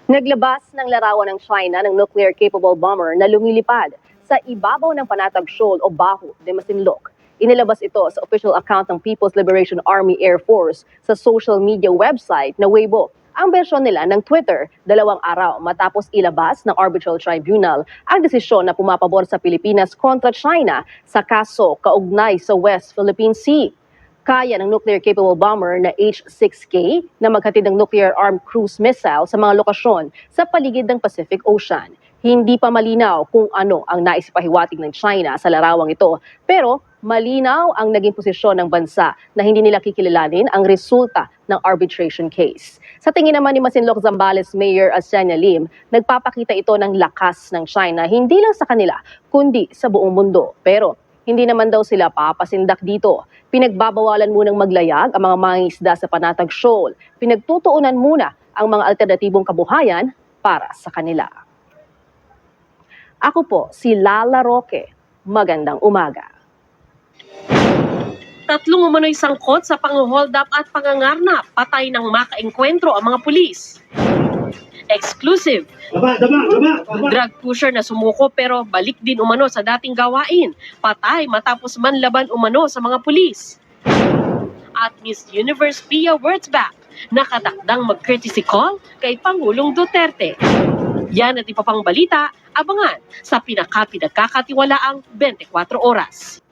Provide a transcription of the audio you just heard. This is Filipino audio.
Naglabas ng larawan ng China ng nuclear-capable bomber na lumilipad sa ibabaw ng Panatag Shoal o Baho de Masinloc. Inilabas ito sa official account ng People's Liberation Army Air Force sa social media website na Weibo. Ang bersyon nila ng Twitter, 2 araw matapos ilabas ng Arbitral Tribunal ang desisyon na pumapabor sa Pilipinas kontra China sa kaso kaugnay sa West Philippine Sea. Kaya ng nuclear-capable bomber na H-6K na maghatid ng nuclear-armed cruise missile sa mga lokasyon sa paligid ng Pacific Ocean. Hindi pa malinaw kung ano ang naisipahiwatig ng China sa larawang ito, pero malinaw ang naging posisyon ng bansa na hindi nila kikilalanin ang resulta ng arbitration case. Sa tingin naman ni Masinloc Zambales Mayor Asenia Lim, nagpapakita ito ng lakas ng China hindi lang sa kanila, kundi sa buong mundo. Pero hindi naman daw sila papasindak dito. Pinagbabawalan munang maglayag ang mga mangingisda sa Panatag Shoal. Pinagtutuunan muna ang mga alternatibong kabuhayan para sa kanila. Ako po si Lala Roque. Magandang umaga. Tatlong umano'y sangkot sa pang-hold up at pangangarnap. Patay ng makaengkwentro ang mga pulis. Exclusive. Drug pusher na sumuko pero balik din umano sa dating gawain. Patay matapos manlaban umano sa mga pulis. At Miss Universe Pia Wurtzbach, nakatakdang mag-courtesy call kay Pangulong Duterte. Yan at iba pang balita, abangan sa pinagkakatiwalaang 24 oras.